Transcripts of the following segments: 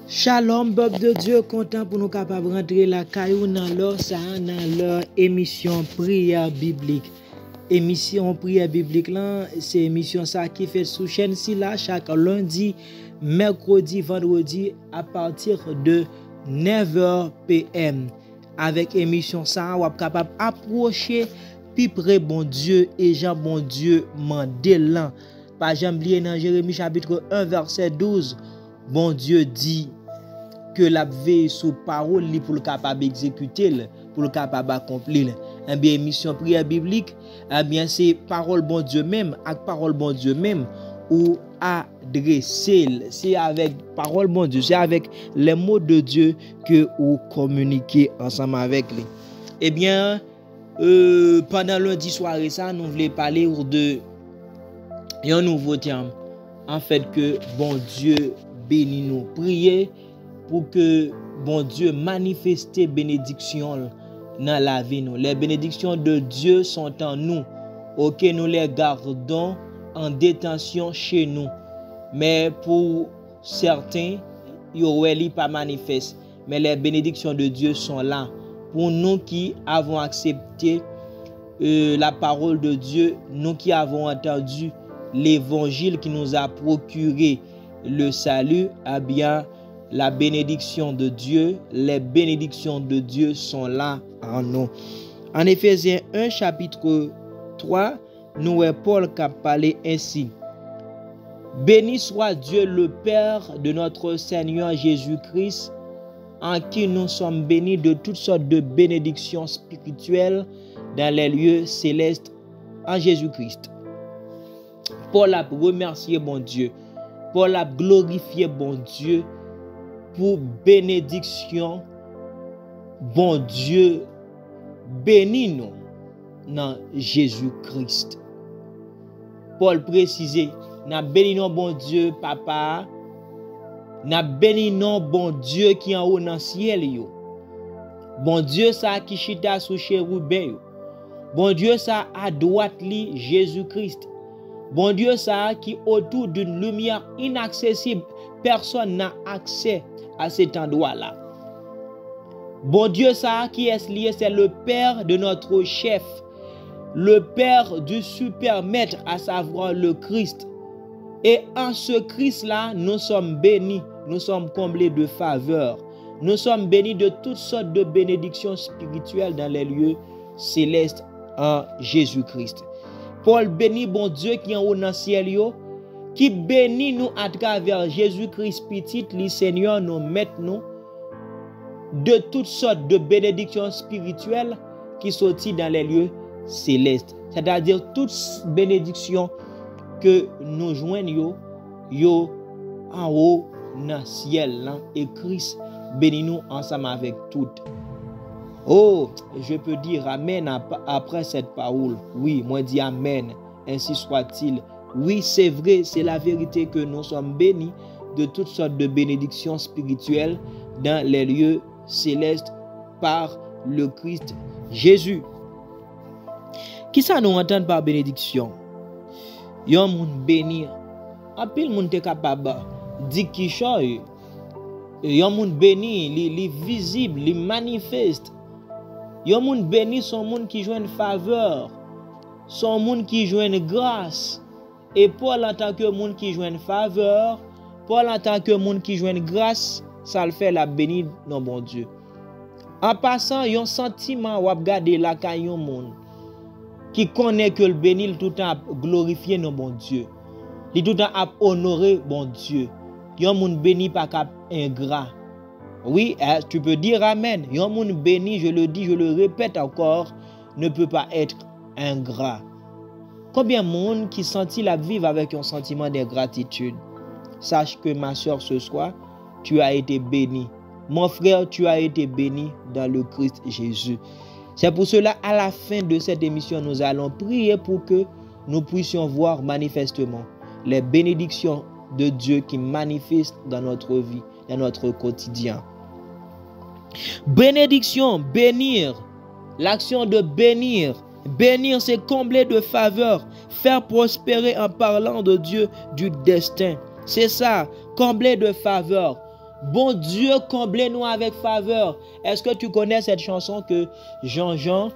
Shalom, Bob de Dieu, content pour nous capables de rentrer la caillou dans leur émission prière biblique. Émission prière biblique là, c'est émission ça qui fait sous chaîne si là chaque lundi, mercredi, vendredi à partir de 9h PM. Avec émission ça, on est capable d'approcher plus près bon Dieu et Jean bon Dieu mandélan. Par exemple, dans Jérémie chapitre 1 verset 12, bon Dieu dit que la veille sous parole pour le capable d'exécuter, pour le capable d'accomplir. Eh bien, émission prière biblique, eh bien, c'est parole bon Dieu même, avec parole bon Dieu même, ou adresser. C'est avec parole bon Dieu, c'est avec les mots de Dieu que vous communiquez ensemble avec lui. Eh bien, pendant lundi soirée, ça, nous voulons parler de un nouveau terme. En fait, que bon Dieu bénit nous. Priez pour que bon Dieu manifeste bénédiction dans la vie nous. Les bénédictions de Dieu sont en nous. Ok, nous les gardons en détention chez nous. Mais pour certains, ils ne pas manifestent. Mais les bénédictions de Dieu sont là. Pour nous qui avons accepté la parole de Dieu, nous qui avons entendu l'évangile qui nous a procuré le salut, eh bien, la bénédiction de Dieu, les bénédictions de Dieu sont là en nous. En Éphésiens 1, chapitre 3, nous voyons Paul qui a parlé ainsi. Béni soit Dieu le Père de notre Seigneur Jésus-Christ, en qui nous sommes bénis de toutes sortes de bénédictions spirituelles dans les lieux célestes en Jésus-Christ. Paul a remercié bon Dieu. Paul a glorifié bon Dieu pour bénédiction. Bon Dieu bénis nous dans Jésus-Christ. Paul précisé, n'a béni non bon Dieu papa, n'a béni non bon Dieu qui en haut dans le ciel yo. Bon Dieu ça qui chita sous chérubin yo. Bon Dieu ça à droite li Jésus-Christ. Bon Dieu ça qui autour d'une lumière inaccessible, personne n'a accès à cet endroit-là. Bon Dieu ça qui est lié, c'est le Père de notre chef, le Père du super maître, à savoir le Christ. Et en ce Christ-là, nous sommes bénis, nous sommes comblés de faveurs, nous sommes bénis de toutes sortes de bénédictions spirituelles dans les lieux célestes en Jésus-Christ. Paul bénit bon Dieu qui est en haut dans le ciel, qui bénit nous à travers Jésus-Christ petit, le Seigneur nous met nous de toutes sortes de bénédictions spirituelles qui sortent dans les lieux célestes. C'est-à-dire toutes bénédictions que nous joignons yo en haut dans le ciel là, et Christ bénit nous ensemble avec toutes. Oh, je peux dire amen après cette parole. Oui, moi dis amen, ainsi soit-il. Oui, c'est vrai, c'est la vérité que nous sommes bénis de toutes sortes de bénédictions spirituelles dans les lieux célestes par le Christ Jésus. Qui ça nous entend par bénédiction? Yon moun béni, en pile moun te capable di ki choy. Yon moun béni, li visible, li manifeste. Yon moun béni son moun qui joue une faveur, son moun qui joue une grâce. Et Paul en tant que moun qui joue une faveur, Paul en tant que moun qui joue une grâce, ça le fait la béni non bon Dieu. En passant, yon sentiment ou ap gade la ka yon moun qui connaît que le béni tout le temps glorifier non bon Dieu. Il tout le temps a honorer bon Dieu. Yon moun béni pas cap ingrat. Oui, tu peux dire amen. Yon moun béni, je le dis, je le répète encore, ne peut pas être ingrat. Combien de monde qui sentit la vivre avec un sentiment d'ingratitude? Sache que ma soeur, ce soir, tu as été béni. Mon frère, tu as été béni dans le Christ Jésus. C'est pour cela, à la fin de cette émission, nous allons prier pour que nous puissions voir manifestement les bénédictions de Dieu qui manifestent dans notre vie, dans notre quotidien. Bénédiction, bénir. L'action de bénir. Bénir, c'est combler de faveurs, faire prospérer en parlant de Dieu du destin. C'est ça, combler de faveurs. Bon Dieu, comblez-nous avec faveur. Est-ce que tu connais cette chanson que Jean,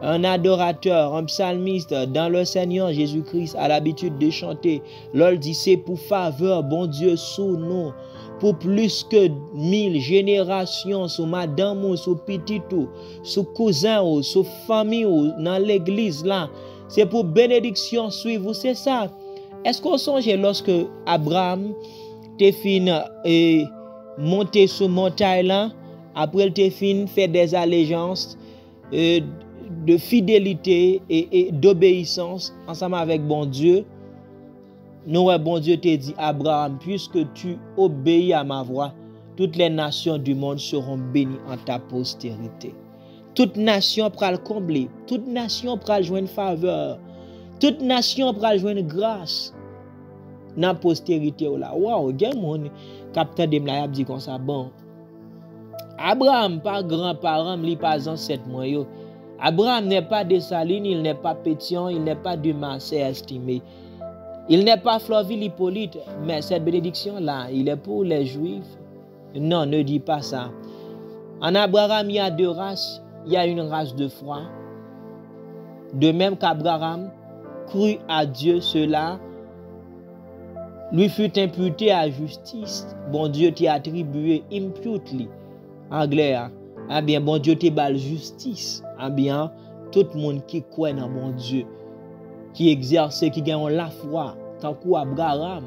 un adorateur, un psalmiste dans le Seigneur Jésus-Christ, a l'habitude de chanter? L'ol dit, c'est pour faveur, bon Dieu, sous nous, pour plus que 1000 générations, sous madame ou sous petit ou, sous cousin ou, sous famille ou, dans l'église là. C'est pour bénédiction suivre, c'est ça. Est-ce qu'on songe lorsque Abraham te fin et monter sur montagne là, après te fin fait des allégeances de fidélité et d'obéissance ensemble avec bon Dieu? Nous, bon Dieu te dit, Abraham, puisque tu obéis à ma voix, toutes les nations du monde seront bénies en ta postérité. Toute nation pourra le combler, toute nation pourra joindre faveur, toute nation pourra joindre grâce dans la postérité. Waouh, il y a mon capitaine de Mlayab dit comme ça, bon, Abraham, pas grand-parent, il pas ancêtre moi. Abraham n'est pas de Saline, il n'est pas Pétion, il n'est pas de Marseille estimé. Il n'est pas Floville Hippolyte, mais cette bénédiction-là, il est pour les Juifs. Non, ne dis pas ça. En Abraham, il y a deux races. Il y a une race de foi. De même qu'Abraham crut à Dieu, cela lui fut imputé à justice. Bon Dieu t'a attribué imputely. Anglais, ah bien, bon Dieu t'a bal justice. Ah bien, tout le monde qui croit dans bon Dieu, qui exerce, qui gagne la foi, tant qu'Abraham,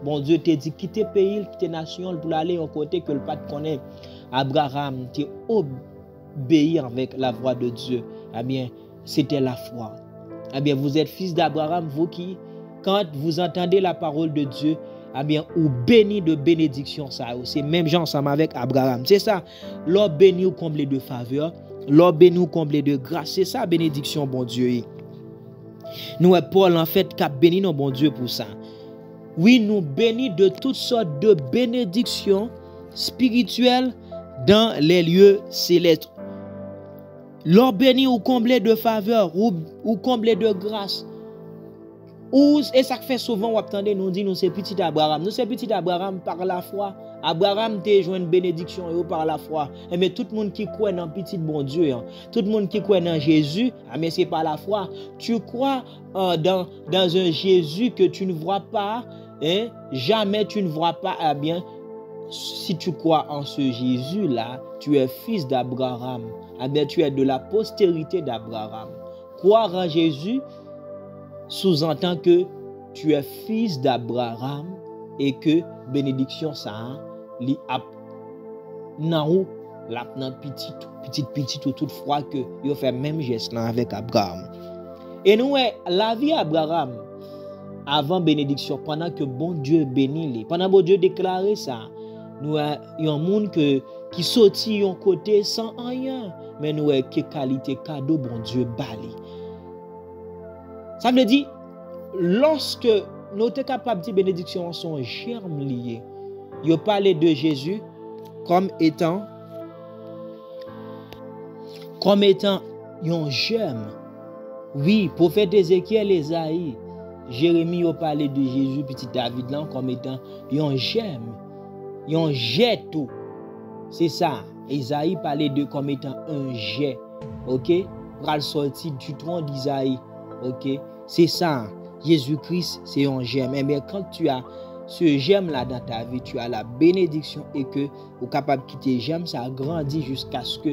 bon Dieu t'a dit quitter pays, quitter nation pour aller au côté que le pas te connaît. Abraham t'a obéi avec la voix de Dieu. Eh bien, c'était la foi. Eh bien, vous êtes fils d'Abraham, vous qui, quand vous entendez la parole de Dieu, eh bien, ou béni de bénédiction, ça. C'est même gens ensemble avec Abraham. C'est ça. L'or béni ou comblé de faveur, l'or béni ou comblé de grâce. C'est ça, bénédiction, bon Dieu. Nous, Paul, en fait, qui a béni nos bon Dieu pour ça. Oui, nous bénis de toutes sortes de bénédictions spirituelles dans les lieux célestes. L'or béni ou comblé de faveur ou comblé de grâce. Et ça fait souvent, vous attendez, nous dit, nous c'est petit Abraham. Nous c'est petit Abraham par la foi. Abraham t'a joué une bénédiction par la foi. Mais tout le monde qui croit dans petit bon Dieu, tout le monde qui croit dans Jésus, mais c'est par la foi. Tu crois dans un Jésus que tu ne vois pas, jamais tu ne vois pas, eh bien, si tu crois en ce Jésus-là, tu es fils d'Abraham. Eh bien, tu es de la postérité d'Abraham. Croire en Jésus sous-entend que tu es fils d'Abraham et que bénédiction ça li ap nan ou la nan petit ou toutefois que yo fait même geste là avec Abraham. Et nous la vie Abraham avant bénédiction pendant que bon Dieu bénit les, pendant bon Dieu déclaré ça, nous y a un monde qui sorti yon côté sans rien, mais nous que qualité cadeau bon Dieu bali. Ça veut dire, lorsque nous sommes capables de bénédiction sont germes liés, il parle de Jésus comme étant un germe. Oui, prophète Ézéchiel, Esaïe, Jérémie a parlé de Jésus, petit David là, comme étant un germe, un jet tout. C'est ça. Esaïe parlait de comme étant un jet. OK? Pral sorti du tronc d'Isaïe. OK? C'est ça. Jésus-Christ, c'est un germe. Mais quand tu as ce germe-là dans ta vie, tu as la bénédiction et que tu es capable de quitter germe, ça grandit jusqu'à ce que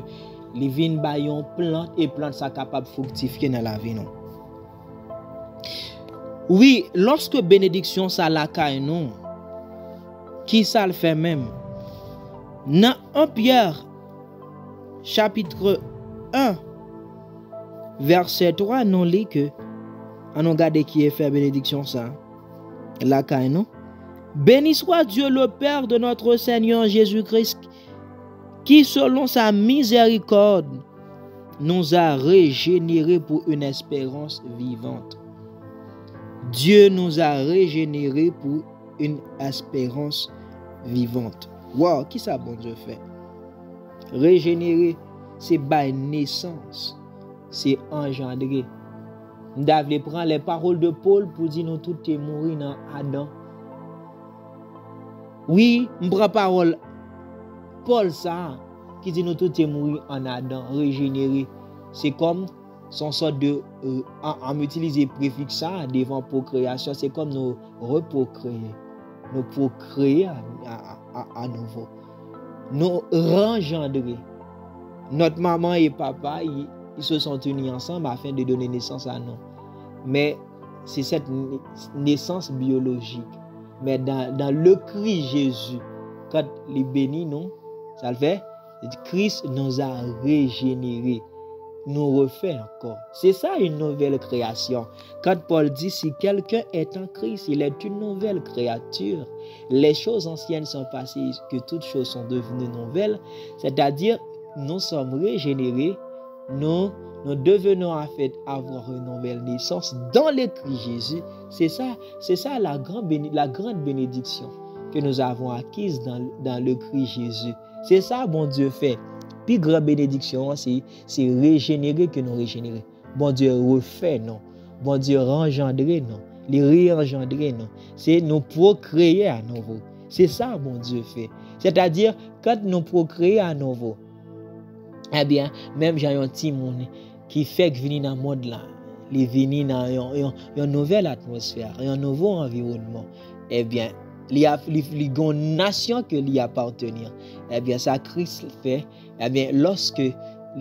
les vignes baillons plantent et plantes sont capables de fructifier dans la vie. Non? Oui, lorsque bénédiction, ça la caille, non? Qui ça le fait même? Dans 1 Pierre, chapitre 1, verset 3, nous lit que, on regarde qui est fait bénédiction ça. La caille, non? Béni soit Dieu le Père de notre Seigneur Jésus-Christ, qui selon sa miséricorde nous a régénérés pour une espérance vivante. Dieu nous a régénérés pour une espérance vivante. Wow, qui ça bon Dieu fait? Régénérer, c'est by naissance, c'est engendrer. Nous devons prendre les paroles de Paul pour dire nous tout est mort dans Adam. Oui, je prends parole Paul ça, qui dit nous tous est mourir en Adam, régénéré. C'est comme son sorte de, en utiliser préfixe ça devant procréation, c'est comme nous reprocréer. Nous procréer à nouveau. Nous rengendrer. Notre maman et papa, ils se sont unis ensemble afin de donner naissance à nous. Mais c'est cette naissance biologique. Mais dans le Christ Jésus, quand il bénit nous, ça le fait, Christ nous a régénérés, nous refait encore. C'est ça une nouvelle création. Quand Paul dit si quelqu'un est en Christ, il est une nouvelle créature. Les choses anciennes sont passées, que toutes choses sont devenues nouvelles. C'est-à-dire, nous sommes régénérés, nous devenons en fait avoir une nouvelle naissance dans le Christ Jésus. C'est ça la grande bénédiction que nous avons acquise dans le Christ Jésus. C'est ça, bon Dieu fait. Puis grande bénédiction, c'est régénérer que nous régénérer. Bon Dieu refait, non. Bon Dieu rengendrer, non. Les réengendrer, non. C'est nous procréer à nouveau. C'est ça, bon Dieu fait. C'est-à-dire, quand nous procréons à nouveau, eh bien, même j'ai un petit monde qui fait que venir dans le monde là, il venir dans une nouvelle atmosphère, un nouveau environnement. Eh bien, il y a une nation que lui appartenir. Eh bien, ça Christ fait. Eh bien, lorsque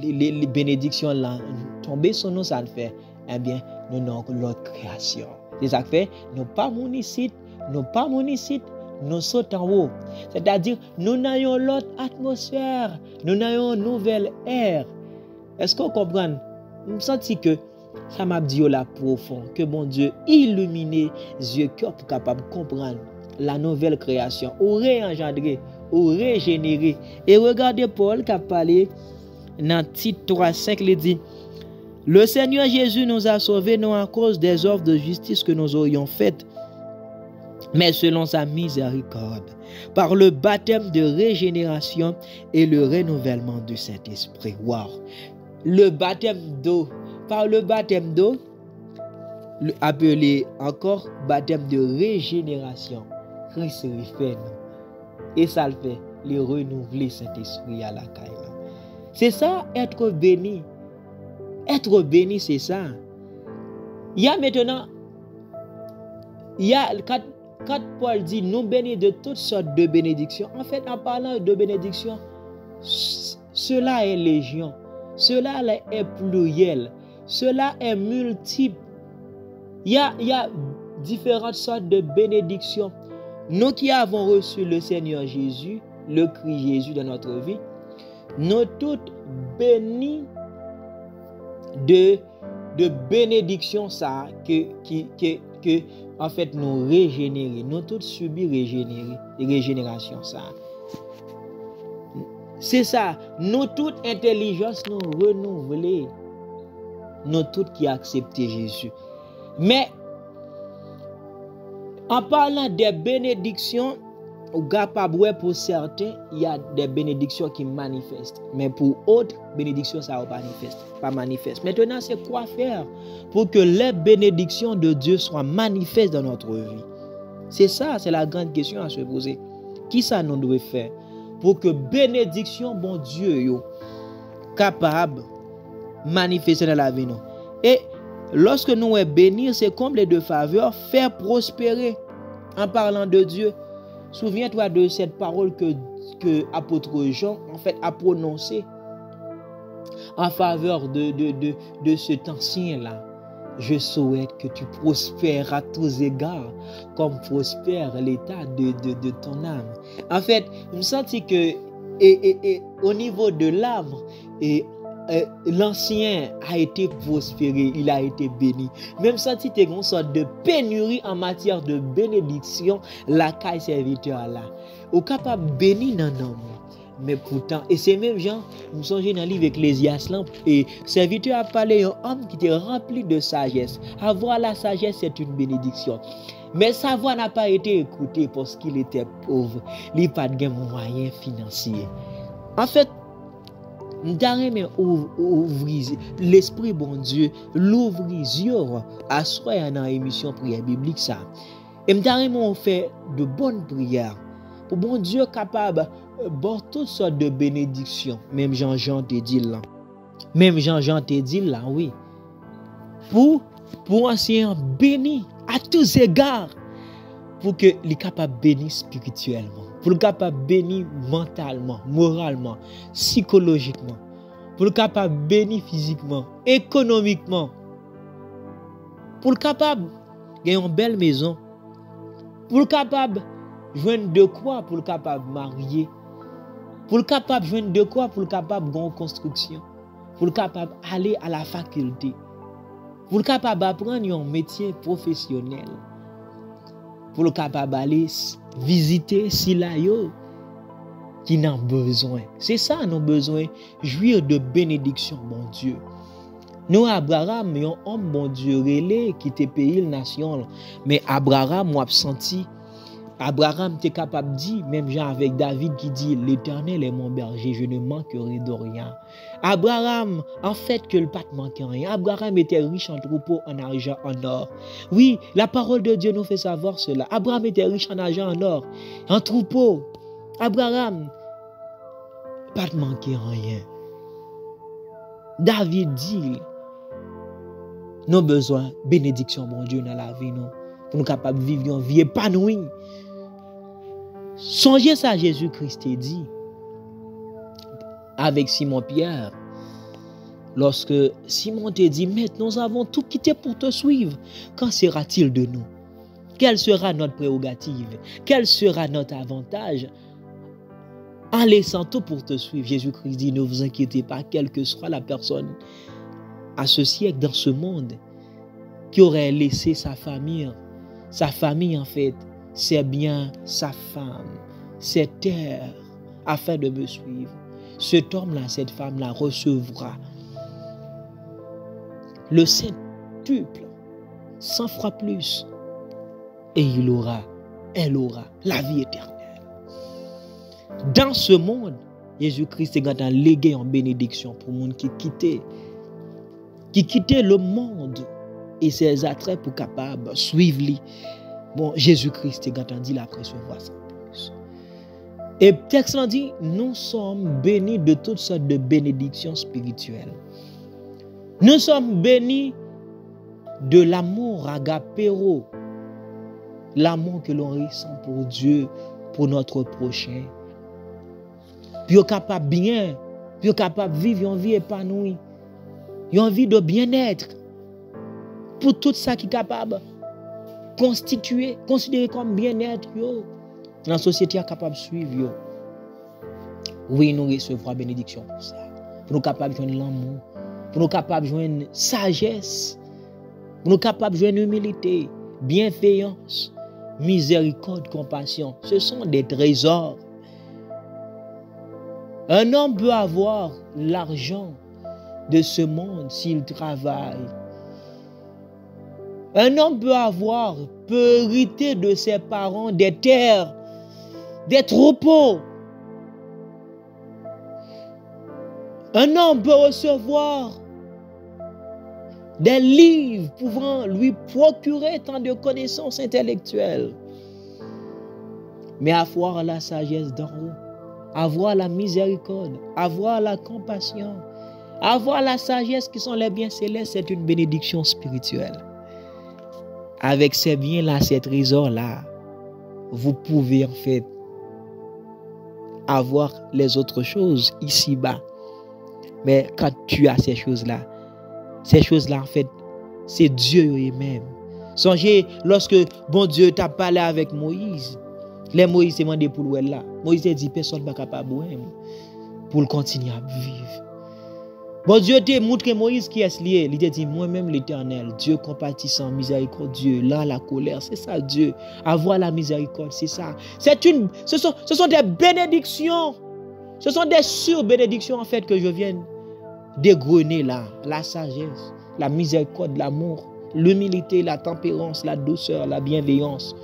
les bénédictions là tombent sur nous, ça le fait. Eh bien, nous avons l'autre création. C'est ça que fait. Nous pas municites, nous sautons en haut. C'est-à-dire, nous n'avons l'autre atmosphère, nous n'avons une nouvelle ère. Est-ce qu'on comprend? Je me sens que ça m'a dit là profond, que bon Dieu illumine les yeux cœur pour capable de comprendre la nouvelle création, ou réengendrer, ou régénérer. Et regardez Paul qui a parlé dans Tite 3:5, il dit: le Seigneur Jésus nous a sauvés non à cause des œuvres de justice que nous aurions faites, mais selon sa miséricorde, par le baptême de régénération et le renouvellement du Saint-Esprit. Wow! Le baptême d'eau, par le baptême d'eau, appelé encore baptême de régénération. Christ refait nous. Et ça le fait, le renouveler Saint-Esprit à la caille. C'est ça, être béni. Être béni, c'est ça. Il y a maintenant, quand Paul dit nous bénis de toutes sortes de bénédictions, en fait, en parlant de bénédictions, cela est légion, cela est pluriel, cela est multiple. Il y a différentes sortes de bénédictions. Nous qui avons reçu le Seigneur Jésus, le Christ Jésus dans notre vie, nous toutes bénis de bénédictions ça que en fait nous régénérer, nous toutes subir régénération ça. C'est ça, nous toute intelligence nous renouveler, nous toutes qui accepter Jésus. Mais en parlant des bénédictions, pour certains, il y a des bénédictions qui manifestent. Mais pour autres, bénédictions, ça ne pas manifeste. Maintenant, c'est quoi faire pour que les bénédictions de Dieu soient manifestes dans notre vie? C'est ça, c'est la grande question à se poser. Qui ça nous doit faire pour que bénédiction, bon Dieu, yo, capable de manifester dans la vie? Non? Et lorsque nous est bénir, c'est combler de faveurs, faire prospérer en parlant de Dieu. Souviens-toi de cette parole que apôtre Jean en fait a prononcée en faveur de cet ancien-là. Je souhaite que tu prospères à tous égards comme prospère l'état de ton âme. En fait, je me sens que au niveau de l'âme, l'ancien a été prospéré, il a été béni. Même si tu as une sorte de pénurie en matière de bénédiction, la caille serviteur là, ou capable de bénir dans l'homme. Mais pourtant, et c'est même gens, nous sommes dans le livre Ecclésiaste, et serviteur a parlé d'un homme qui était rempli de sagesse. Avoir la sagesse, c'est une bénédiction. Mais sa voix n'a pas été écoutée parce qu'il était pauvre. Il n'a pas de moyens financiers. En fait, nous ouvrir l'esprit bon Dieu, l'ouvrir yeux à soi dans l'émission prière biblique ça. Et nous fait de bonnes prières pour bon Dieu capable bon toutes sortes de bénédictions, même Jean te dit là. Même Jean te dit là, oui. Pour ancien béni à tous égards, pour que les capable bénir spirituellement, pour le capable bénir mentalement, moralement, psychologiquement, pour le capable bénir physiquement, économiquement, pour le capable gagner une belle maison, pour le capable joindre de quoi, pour le capable marier, pour le capable joindre de quoi, pour le capable gagner une construction, pour le capable aller à la faculté, pour le capable apprendre un métier professionnel, pour le capable aller visiter si là yo qui n'a besoin. C'est ça nous besoin, jouir de bénédiction bon Dieu. Nous Abraham un homme bon Dieu relé qui te pays nation, mais Abraham m'a senti Abraham était capable de dire, même Jean avec David qui dit, l'Éternel est mon berger, je ne manquerai de rien. Abraham, en fait, que le pas ne manquait rien. Abraham était riche en troupeaux, en argent, en or. Oui, la parole de Dieu nous fait savoir cela. Abraham était riche en argent, en or, en troupeaux. Abraham, pas de manquer rien. David dit, nous avons besoin de bénédiction, mon Dieu, dans la vie, nous, pour nous capables de vivre une vie épanouie. Songez ça, Jésus-Christ dit avec Simon-Pierre. Lorsque Simon te dit, Maître, nous avons tout quitté pour te suivre. Qu'en sera-t-il de nous? Quelle sera notre prérogative? Quel sera notre avantage en laissant tout pour te suivre? Jésus-Christ dit, ne vous inquiétez pas, quelle que soit la personne à ce siècle, dans ce monde, qui aurait laissé sa famille en fait, c'est bien sa femme, ses terres, afin de me suivre. Cet homme-là, cette femme-là recevra le centuple, 100 fois plus, et elle aura la vie éternelle. Dans ce monde, Jésus-Christ est en légué en bénédiction pour le monde qui quittait le monde et ses attraits pour capable suivre lui. Bon, Jésus-Christ est dit la recevoir ça plus. Et le texte dit, nous sommes bénis de toutes sortes de bénédictions spirituelles. Nous sommes bénis de l'amour agapéro, l'amour que l'on ressent pour Dieu, pour notre prochain. Puis on est capable bien, puis on est capable de vivre une vie épanouie, une vie de bien-être. Pour tout ça qui est capable considéré comme bien-être, la société est capable de suivre. Oui, nous recevrons bénédiction pour ça. Pour nous capables de joindre l'amour, pour nous capables de joindre sagesse, pour nous capables de joindre humilité, bienveillance, miséricorde, compassion. Ce sont des trésors. Un homme peut avoir l'argent de ce monde s'il travaille. Un homme peut hériter de ses parents des terres, des troupeaux. Un homme peut recevoir des livres pouvant lui procurer tant de connaissances intellectuelles. Mais avoir la sagesse d'en haut, avoir la miséricorde, avoir la compassion, avoir la sagesse qui sont les biens célestes, c'est une bénédiction spirituelle. Avec ces biens-là, ces trésors-là, vous pouvez en fait avoir les autres choses ici-bas. Mais quand tu as ces choses-là en fait, c'est Dieu lui-même. Songez, lorsque bon Dieu t'a parlé avec Moïse, les Moïse s'est demandé pour lui là. Moïse a dit, personne n'est pas capable pour continuer à vivre. Bon Dieu t'a montré Moïse qui est lié. Il t'a dit, moi-même l'Éternel, Dieu compatissant, miséricordieux, là la colère, c'est ça Dieu. Avoir la miséricorde, c'est ça. Ce sont des bénédictions. Ce sont des sur-bénédictions en fait que je viens dégrener là. La sagesse, la miséricorde, l'amour, l'humilité, la tempérance, la douceur, la bienveillance.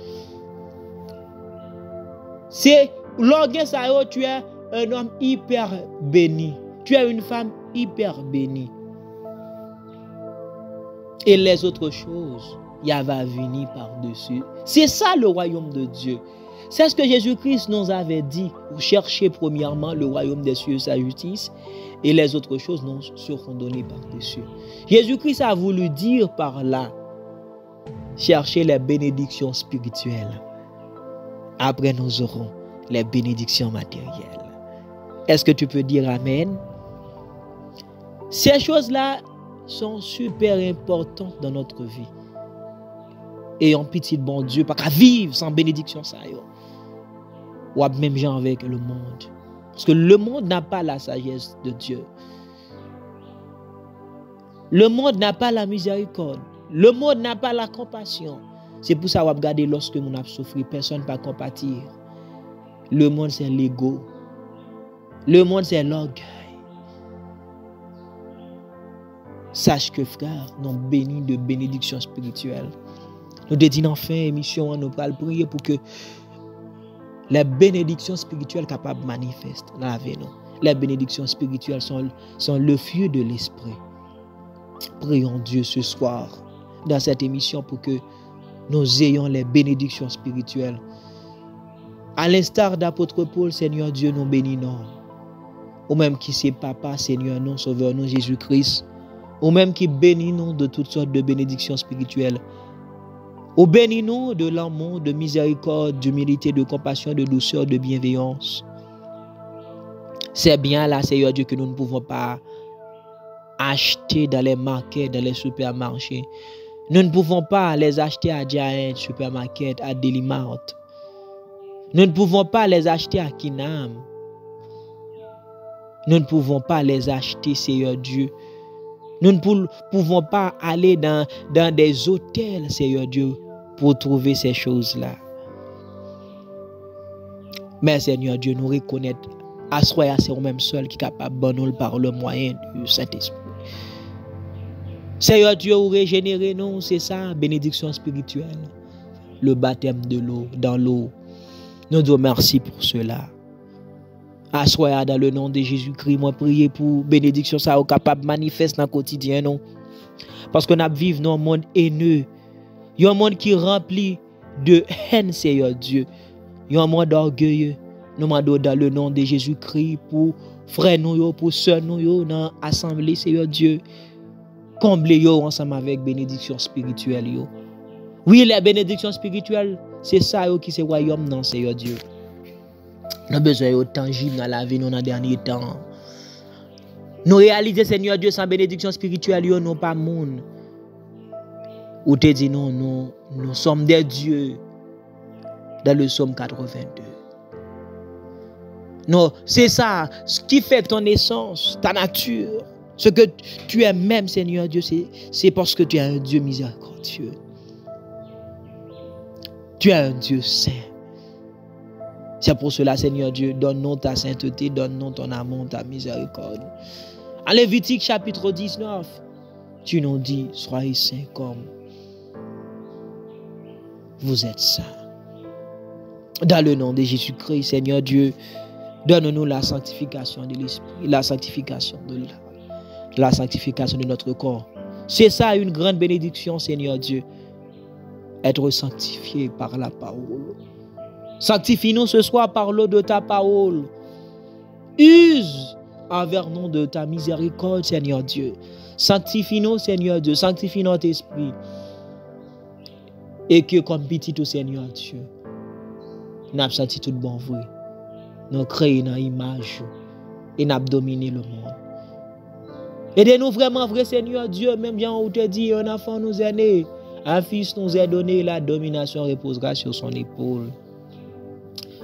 C'est l'organe ça, tu es un homme hyper béni. Tu es une femme hyper bénie. Et les autres choses, il va venir par-dessus. C'est ça le royaume de Dieu. C'est ce que Jésus-Christ nous avait dit. Cherchez premièrement le royaume des cieux et sa justice, et les autres choses nous seront données par-dessus. Jésus-Christ a voulu dire par là, cherchez les bénédictions spirituelles. Après, nous aurons les bénédictions matérielles. Est-ce que tu peux dire Amen? Ces choses-là sont super importantes dans notre vie. Et en petit bon Dieu, pas qu'à vivre sans bénédiction ça. Ou même gens avec le monde. Parce que le monde n'a pas la sagesse de Dieu. Le monde n'a pas la miséricorde. Le monde n'a pas la compassion. C'est pour ça qu'on regarde lorsque nous avons souffert, personne ne peut compatir. Le monde c'est l'ego. Le monde c'est l'orgueil. Sache que frère, nous bénis de bénédictions spirituelles. Nous te disons en fin d'émission, nous allons prier pour que les bénédictions spirituelles capables de manifester dans la vie. Les bénédictions spirituelles sont le feu de l'esprit. Prions Dieu ce soir dans cette émission pour que nous ayons les bénédictions spirituelles. À l'instar d'apôtre Paul, Seigneur Dieu, nous bénissons. Ou même qui c'est Papa, Seigneur, nous, Sauveur, nous, Jésus-Christ. Ou même qui bénit nous de toutes sortes de bénédictions spirituelles. Ou bénis nous de l'amour, de miséricorde, d'humilité, de compassion, de douceur, de bienveillance. C'est bien là, Seigneur Dieu, que nous ne pouvons pas acheter dans les markets, dans les supermarchés. Nous ne pouvons pas les acheter à Giant Supermarket, à Delimart. Nous ne pouvons pas les acheter à Kinam. Nous ne pouvons pas les acheter, Seigneur Dieu. Nous ne pouvons pas aller dans des hôtels, Seigneur Dieu, pour trouver ces choses-là. Mais Seigneur Dieu, nous reconnaître, à soi, c'est nous-mêmes seuls qui sont capables de nous par le moyen du Saint-Esprit. Seigneur Dieu, vous régénérez nous, c'est ça, bénédiction spirituelle. Le baptême de l'eau, dans l'eau. Nous disons merci pour cela. Assoya dans le nom de Jésus-Christ, moi prier pour bénédiction ça au capable manifeste dans le quotidien non. Parce que nous vivons dans un monde haineux. Il y a un monde qui est rempli de haine, Seigneur Dieu. Il y a un monde orgueilleux. Nous demandons dans le nom de Jésus-Christ pour frères nous, pour sœurs nous dans l'assemblée, Seigneur Dieu. Combler ensemble avec bénédiction spirituelle. Oui, les bénédictions spirituelles, c'est ça qui c'est royaume non, Seigneur Dieu. Nous avons besoin de tangible dans la vie, nous, dans les derniers temps. Nous réalisons, Seigneur Dieu, sans bénédiction spirituelle, nous n'avons pas de monde. Ou te dit, nous sommes des dieux dans le psaume 82. Non, c'est ça, ce qui fait ton essence, ta nature. Ce que tu es même, Seigneur Dieu, c'est parce que tu es un Dieu miséricordieux. Tu es un Dieu saint. C'est pour cela, Seigneur Dieu, donne-nous ta sainteté, donne-nous ton amour, ta miséricorde. En Lévitique chapitre 19, tu nous dis, soyez saints comme vous êtes saints. Dans le nom de Jésus-Christ, Seigneur Dieu, donne-nous la sanctification de l'esprit, la sanctification de l'âme, la sanctification de notre corps. C'est ça une grande bénédiction, Seigneur Dieu. Être sanctifié par la parole. Sanctifie-nous ce soir par l'eau de ta parole. Use envers nous de ta miséricorde, Seigneur Dieu. Sanctifie-nous, Seigneur Dieu. Sanctifie notre esprit. Et que comme petit au Seigneur Dieu, nous avons senti tout bon vrai. Nous créons une image et nous avons dominé le monde. Aidez-nous vraiment, vrai Seigneur Dieu, même bien on te dit, un enfant nous est né, un fils nous est donné, la domination reposera sur son épaule.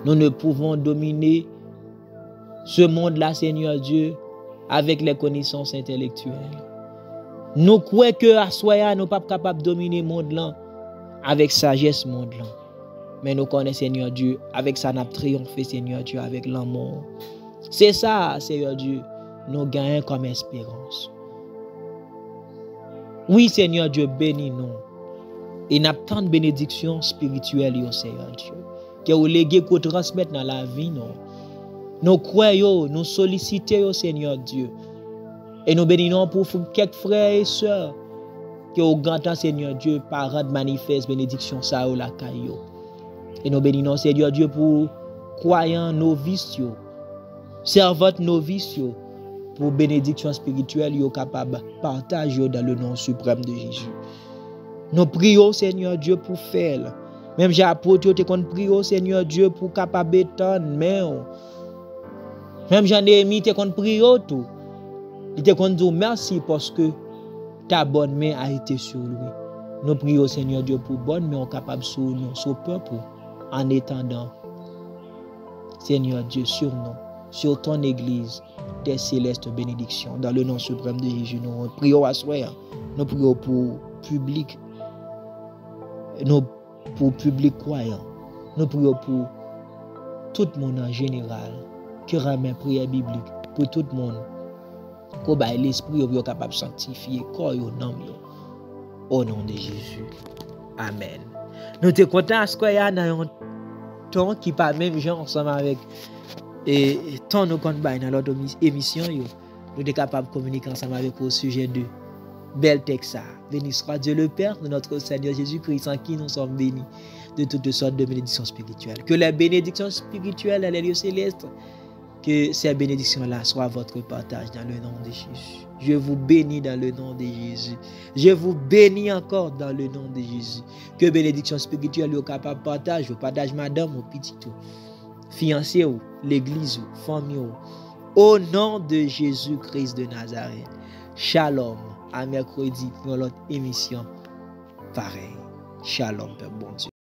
Nous ne pouvons dominer ce monde-là, Seigneur Dieu, avec les connaissances intellectuelles. Nous croyons que à soi, nous ne sommes pas capables de dominer le monde-là avec sagesse monde-là. Mais nous connaissons, Seigneur Dieu, avec ça, nous avons triomphé, Seigneur Dieu, avec l'amour. C'est ça, Seigneur Dieu, nous gagnons comme espérance. Oui, Seigneur Dieu, bénis-nous. Et nous avons tant de bénédictions spirituelles, Seigneur Dieu. Que vous léguez qu'on transmette dans la vie, non. Nous croyons, nous sollicitons, Seigneur Dieu. Et nous bénissons pour quelques frères et sœurs que au grand temps, Seigneur Dieu, par rendre manifeste bénédiction ça ou la caillou. Et nous bénissons Seigneur Dieu pour croyants novices, servantes novices, pour bénédiction spirituelle, yo capable partager dans le nom suprême de Jésus. Nous prions Seigneur Dieu pour faire. Même j'ai apporté te qu'on prie Seigneur Dieu pour capable étendre main. Même j'en ai mis te qu'on prie tout. Il te qu'on dit merci parce que ta bonne main a été sur lui. Nous prions Seigneur Dieu pour bonne main capable sur nous, sur peuple, en étendant Seigneur Dieu sur nous, sur ton église, tes célestes bénédictions. Dans le nom suprême de Jésus, nous prions à soi. Nous prions pour public. Nous pour public croyant. Nous prions pour tout le monde en général qui ramène prière biblique pour tout le monde. Qu'on ait l'esprit capable de sanctifier corps et nom au nom de Jésus. Amen. Nous te contents à ce qu'il y a dans un temps qui pas même gens ensemble avec et tant nous compte dans l'autre émission nous sommes capables de communiquer ensemble avec au sujet de bel texte. Béni soit Dieu le Père de notre Seigneur Jésus-Christ en qui nous sommes bénis de toutes sortes de bénédictions spirituelles. Que les bénédictions spirituelles dans les lieux célestes, que ces bénédictions-là soient votre partage dans le nom de Jésus. Je vous bénis dans le nom de Jésus. Je vous bénis encore dans le nom de Jésus. Que bénédiction spirituelle vous capable de partager, vous partage madame ou petit tout, fiancé ou l'église ou famille ou. Au nom de Jésus-Christ de Nazareth. Shalom. À mercredi pour l'autre émission. Pareil. Shalom, Père bon Dieu.